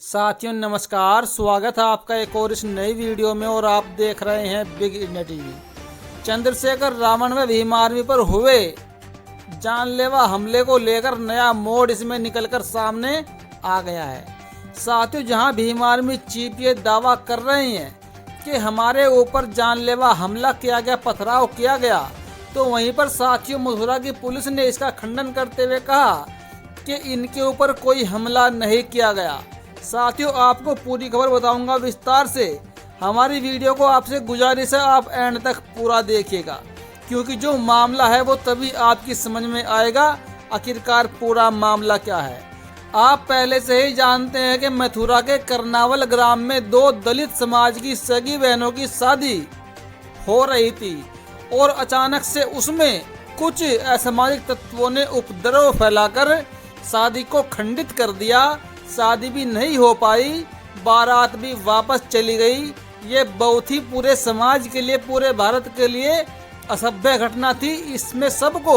साथियों नमस्कार, स्वागत है आपका एक और इस नई वीडियो में। और आप देख रहे हैं big India TV. Chandrashekhar Ravan व भीम आर्मी पर हुए जानलेवा हमले को लेकर नया मोड़ इसमें निकलकर सामने आ गया है। साथियों, जहां भीम आर्मी चीफ ये दावा कर रहे हैं कि हमारे ऊपर जानलेवा हमला किया गया, पथराव किया गया, तो वहीं पर साथियों मथुरा की पुलिस ने इसका खंडन करते हुए कहा कि इनके ऊपर कोई हमला नहीं किया गया। साथियों, आपको पूरी खबर बताऊंगा विस्तार से। हमारी वीडियो को आपसे गुजारिश है आप एंड तक पूरा देखिएगा, क्योंकि जो मामला है वो तभी आपकी समझ में आएगा आखिरकार पूरा मामला क्या है। आप पहले से ही जानते हैं कि मथुरा के करनावल ग्राम में दो दलित समाज की सगी बहनों की शादी हो रही थी और अचानक से उसमें कुछ असामाजिक तत्वों ने उपद्रव फैलाकर शादी को खंडित कर दिया। शादी भी नहीं हो पाई, बारात भी वापस चली गई। ये बहुत ही पूरे समाज के लिए, पूरे भारत के लिए असभ्य घटना थी। इसमें सबको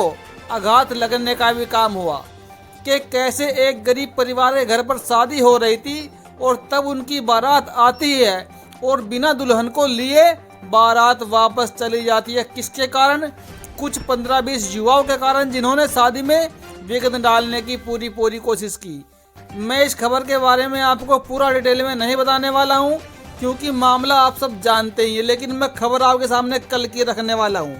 आघात लगने का भी काम हुआ कि कैसे एक गरीब परिवार के घर पर शादी हो रही थी और तब उनकी बारात आती है और बिना दुल्हन को लिए बारात वापस चली जाती है। किसके कारण? कुछ 15-20 युवाओं के कारण, जिन्होंने शादी में विघ्न डालने की पूरी कोशिश की। मैं इस खबर के बारे में आपको पूरा डिटेल में नहीं बताने वाला हूं, क्योंकि मामला आप सब जानते ही हैं, लेकिन मैं खबर आपके सामने कल की रखने वाला हूं।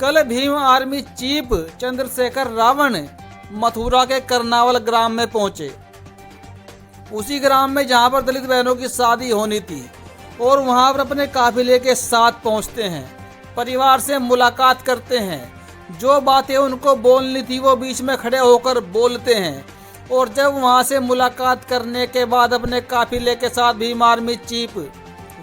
कल भीम आर्मी चीफ चंद्रशेखर रावण मथुरा के करनावल ग्राम में पहुंचे। उसी ग्राम में जहां पर दलित बहनों की शादी होनी थी, और वहां पर अपने काफिले के साथ पहुंचते हैं, परिवार से मुलाकात करते हैं। जो बातें उनको बोलनी थी वो बीच में खड़े होकर बोलते हैं। और जब वहां से मुलाकात करने के बाद अपने काफिले के साथ भीम आर्मी चीफ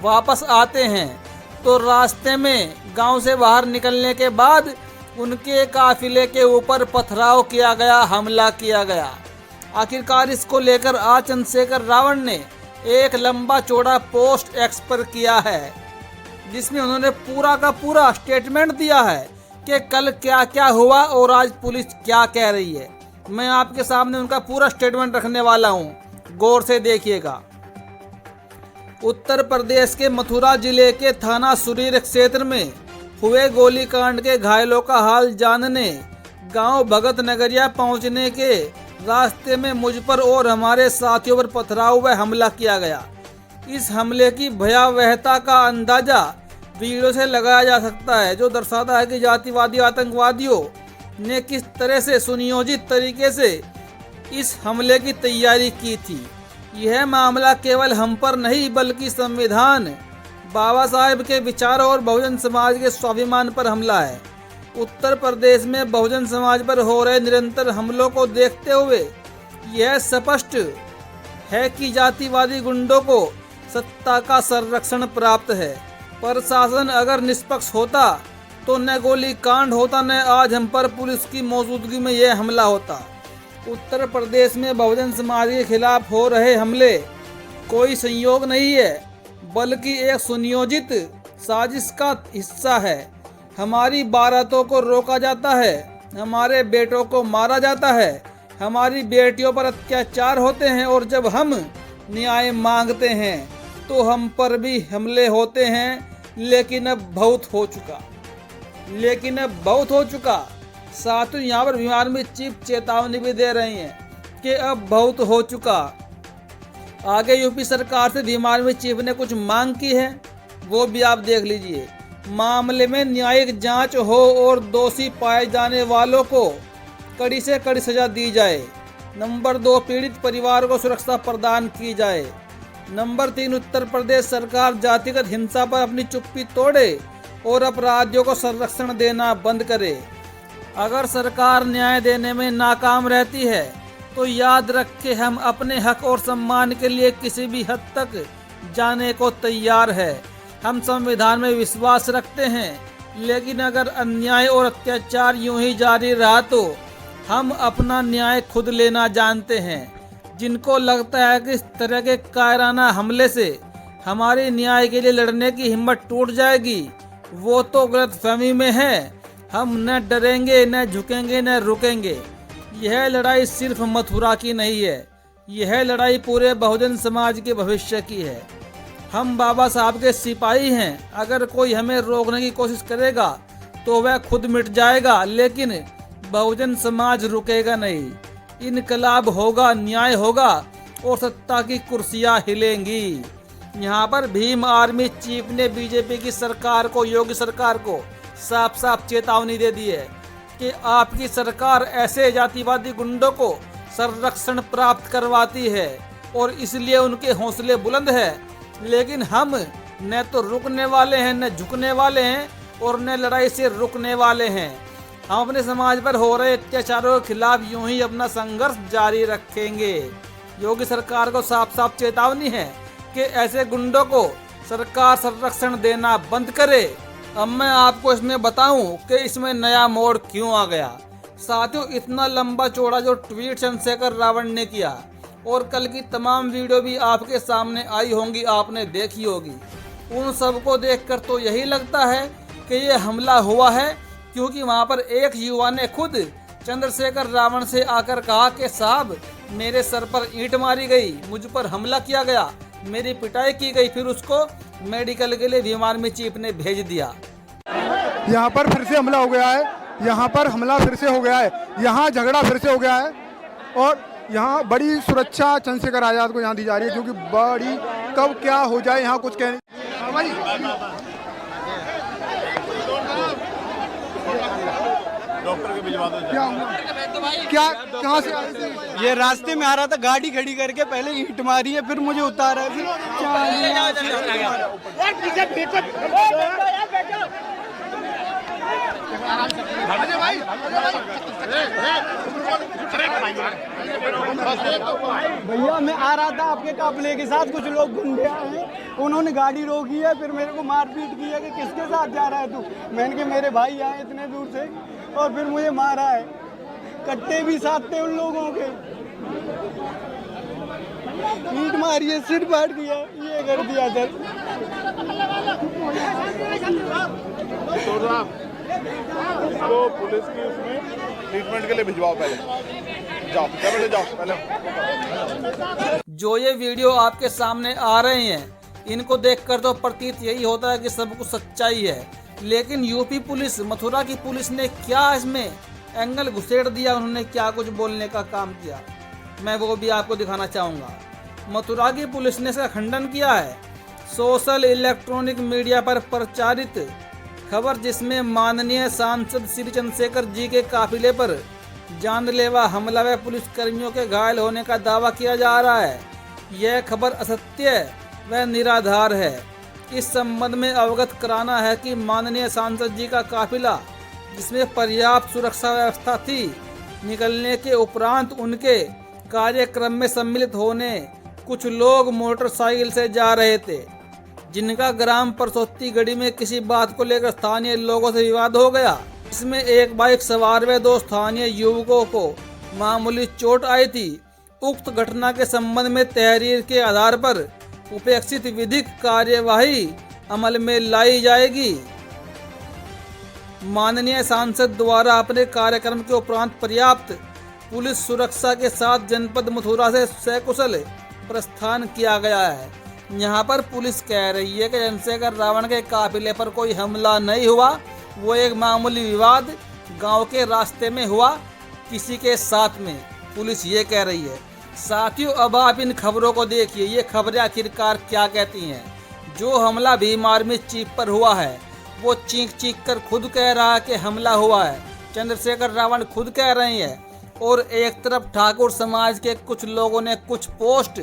वापस आते हैं, तो रास्ते में गांव से बाहर निकलने के बाद उनके काफिले के ऊपर पथराव किया गया, हमला किया गया। आखिरकार इसको लेकर आज चंद्रशेखर रावण ने एक लंबा चौड़ा पोस्ट एक्स पर किया है, जिसमें उन्होंने पूरा का पूरा स्टेटमेंट दिया है कि कल क्या क्या हुआ और आज पुलिस क्या कह रही है। मैं आपके सामने उनका पूरा स्टेटमेंट रखने वाला हूं, गौर से देखिएगा। उत्तर प्रदेश के मथुरा जिले के थाना सुरीर क्षेत्र में हुए गोलीकांड के घायलों का हाल जानने गांव भगत नगरिया पहुंचने के रास्ते में मुझ पर और हमारे साथियों पर पथराव व हमला किया गया। इस हमले की भयावहता का अंदाजा वीडियो से लगाया जा सकता है, जो दर्शाता है कि जातिवादी आतंकवादियों ने किस तरह से सुनियोजित तरीके से इस हमले की तैयारी की थी। यह मामला केवल हम पर नहीं, बल्कि संविधान, बाबा साहेब के विचारों और बहुजन समाज के स्वाभिमान पर हमला है। उत्तर प्रदेश में बहुजन समाज पर हो रहे निरंतर हमलों को देखते हुए यह स्पष्ट है कि जातिवादी गुंडों को सत्ता का संरक्षण प्राप्त है। प्रशासन अगर निष्पक्ष होता तो न गोली कांड होता, न आज हम पर पुलिस की मौजूदगी में यह हमला होता। उत्तर प्रदेश में बहुजन समाज के खिलाफ हो रहे हमले कोई संयोग नहीं है, बल्कि एक सुनियोजित साजिश का हिस्सा है। हमारी बारातों को रोका जाता है, हमारे बेटों को मारा जाता है, हमारी बेटियों पर अत्याचार होते हैं, और जब हम न्याय मांगते हैं तो हम पर भी हमले होते हैं। लेकिन अब बहुत हो चुका। साथ ही यहाँ पर भीम आर्मी चीफ चेतावनी भी दे रही हैं कि अब बहुत हो चुका। आगे यूपी सरकार से भीम आर्मी चीफ ने कुछ मांग की है, वो भी आप देख लीजिए। मामले में न्यायिक जांच हो और दोषी पाए जाने वालों को कड़ी से कड़ी सजा दी जाए। नंबर 2, पीड़ित परिवार को सुरक्षा प्रदान की जाए। नंबर 3, उत्तर प्रदेश सरकार जातिगत हिंसा पर अपनी चुप्पी तोड़े और अपराधियों को संरक्षण देना बंद करे। अगर सरकार न्याय देने में नाकाम रहती है तो याद रखें, हम अपने हक और सम्मान के लिए किसी भी हद तक जाने को तैयार है। हम संविधान में विश्वास रखते हैं, लेकिन अगर अन्याय और अत्याचार यूं ही जारी रहा तो हम अपना न्याय खुद लेना जानते हैं। जिनको लगता है कि इस तरह के कायराना हमले से हमारी न्याय के लिए लड़ने की हिम्मत टूट जाएगी, वो तो गलतफहमी में है। हम न डरेंगे, न झुकेंगे, न रुकेंगे। यह लड़ाई सिर्फ मथुरा की नहीं है, यह लड़ाई पूरे बहुजन समाज के भविष्य की है। हम बाबा साहब के सिपाही हैं। अगर कोई हमें रोकने की कोशिश करेगा तो वह खुद मिट जाएगा, लेकिन बहुजन समाज रुकेगा नहीं। इनकलाब होगा, न्याय होगा और सत्ता की कुर्सियां हिलेंगी। यहाँ पर भीम आर्मी चीफ ने बीजेपी की सरकार को, योगी सरकार को साफ साफ चेतावनी दे दी है कि आपकी सरकार ऐसे जातिवादी गुंडों को संरक्षण प्राप्त करवाती है और इसलिए उनके हौसले बुलंद है। लेकिन हम न तो रुकने वाले हैं, न झुकने वाले हैं और न लड़ाई से रुकने वाले हैं। हम अपने समाज पर हो रहे अत्याचारों के खिलाफ यूं ही अपना संघर्ष जारी रखेंगे। योगी सरकार को साफ साफ चेतावनी है कि ऐसे गुंडों को सरकार संरक्षण देना बंद करे। अब मैं आपको इसमें बताऊं कि इसमें नया मोड़ क्यों आ गया। साथियों, इतना लंबा चौड़ा जो ट्वीट चंद्रशेखर रावण ने किया और कल की तमाम वीडियो भी आपके सामने आई होंगी, आपने देखी होगी। उन सबको देखकर तो यही लगता है कि ये हमला हुआ है, क्योंकि वहाँ पर एक युवा ने खुद चंद्रशेखर रावण से आकर कहा कि साहब, मेरे सर पर ईंट मारी गई, मुझ पर हमला किया गया, मेरी पिटाई की गई। फिर उसको मेडिकल के लिए भीम आर्मी चीफ ने भेज दिया। यहाँ पर फिर से हमला हो गया है, यहाँ पर हमला फिर से हो गया है, यहाँ झगड़ा फिर से हो गया है और यहाँ बड़ी सुरक्षा चंद्रशेखर आजाद को यहाँ दी जा रही है, क्योंकि बड़ी कब क्या हो जाए यहाँ कुछ कहने। डॉक्टर के भिजवा दो। क्या कहाँ से आए थे? ये रास्ते में आ रहा था, गाड़ी खड़ी करके पहले ईंट मारी है, फिर मुझे उतारा है, फिर भैया मैं आ रहा था आपके काफिले के साथ, कुछ लोग गुंडे आए हैं, उन्होंने गाड़ी रोकी है, फिर मेरे को मारपीट की है कि किसके साथ जा रहा है तू। मैंने कहा मेरे भाई आए इतने दूर से, और फिर मुझे मारा है। कट्टे भी साथ थे उन लोगों के, ईंट मारी है, सिर फाड़ दिया, ये कर दिया सर। तो पुलिस की उसमें ट्रीटमेंट के लिए भिजवाओ, पहले जाओ, पहले जाओ पहले। जो ये वीडियो आपके सामने आ रहे हैं, इनको देखकर तो प्रतीत यही होता है कि सब कुछ सच्चाई है, लेकिन यूपी पुलिस, मथुरा की पुलिस ने क्या इसमें एंगल घुसेड़ दिया, उन्होंने क्या कुछ बोलने का काम किया, मैं वो भी आपको दिखाना चाहूँगा। मथुरा की पुलिस ने इसका खंडन किया है। सोशल इलेक्ट्रॉनिक मीडिया पर प्रचारित खबर जिसमें माननीय सांसद श्री चंद्रशेखर जी के काफिले पर जानलेवा हमला व पुलिस कर्मियों के घायल होने का दावा किया जा रहा है, यह खबर असत्य व निराधार है। इस संबंध में अवगत कराना है कि माननीय सांसद जी का काफिला, जिसमें पर्याप्त सुरक्षा व्यवस्था थी, निकलने के उपरांत उनके कार्यक्रम में सम्मिलित होने कुछ लोग मोटरसाइकिल से जा रहे थे, जिनका ग्राम परसोत्ती गढ़ी में किसी बात को लेकर स्थानीय लोगों से विवाद हो गया। इसमें एक बाइक सवार व 2 स्थानीय युवकों को मामूली चोट आई थी। उक्त घटना के संबंध में तहरीर के आधार पर उपेक्षित विधिक कार्यवाही अमल में लाई जाएगी। माननीय सांसद द्वारा अपने कार्यक्रम के उपरांत पर्याप्त पुलिस सुरक्षा के साथ जनपद मथुरा से सकुशल प्रस्थान किया गया है। यहाँ पर पुलिस कह रही है कि चंद्रशेखर रावण के काफिले पर कोई हमला नहीं हुआ, वो एक मामूली विवाद गांव के रास्ते में हुआ किसी के साथ में, पुलिस ये कह रही है। साथियों, अब आप इन खबरों को देखिए, ये खबरें आखिरकार क्या कहती हैं। जो हमला भीम आर्मी चीफ पर हुआ है, वो चीख चीख कर खुद कह रहा है कि हमला हुआ है, चंद्रशेखर रावण खुद कह रहे हैं, और एक तरफ ठाकुर समाज के कुछ लोगों ने कुछ पोस्ट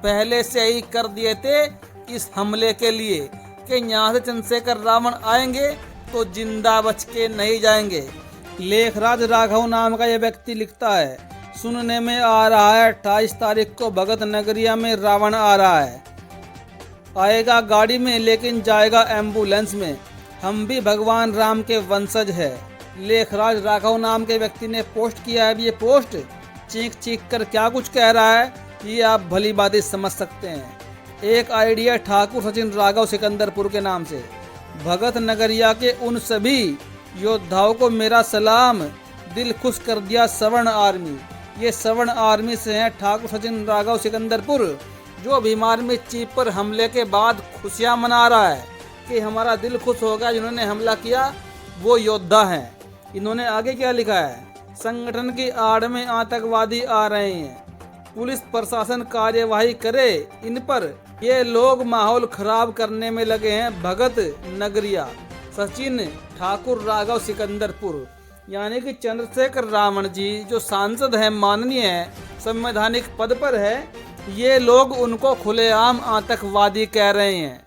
पहले से ही कर दिए थे इस हमले के लिए कि यहाँ से चंद्रशेखर रावण आएंगे तो जिंदा बच के नहीं जाएंगे। लेखराज राघव नाम का यह व्यक्ति लिखता है, सुनने में आ रहा है 28 तारीख को भगत नगरिया में रावण आ रहा है, आएगा गाड़ी में लेकिन जाएगा एम्बुलेंस में, हम भी भगवान राम के वंशज है। लेखराज राघव नाम के व्यक्ति ने पोस्ट किया है। ये पोस्ट चीख चीख कर क्या कुछ कह रहा है, ये आप भली बात समझ सकते हैं। एक आइडिया ठाकुर सचिन राघव सिकंदरपुर के नाम से, भगत नगरिया के उन सभी योद्धाओं को मेरा सलाम, दिल खुश कर दिया सवर्ण आर्मी, ये सवर्ण आर्मी से हैं ठाकुर सचिन राघव सिकंदरपुर, जो भीम आर्मी चीफ पर हमले के बाद खुशियां मना रहा है कि हमारा दिल खुश हो गया, जिन्होंने हमला किया वो योद्धा हैं। इन्होंने आगे क्या लिखा है, संगठन की आड़ में आतंकवादी आ रहे हैं, पुलिस प्रशासन कार्यवाही करे इन पर, ये लोग माहौल खराब करने में लगे हैं। भगत नगरिया, सचिन ठाकुर राघव सिकंदरपुर। यानी कि चंद्रशेखर रावण जी जो सांसद हैं, माननीय है, संवैधानिक पद पर है, ये लोग उनको खुलेआम आतंकवादी कह रहे हैं।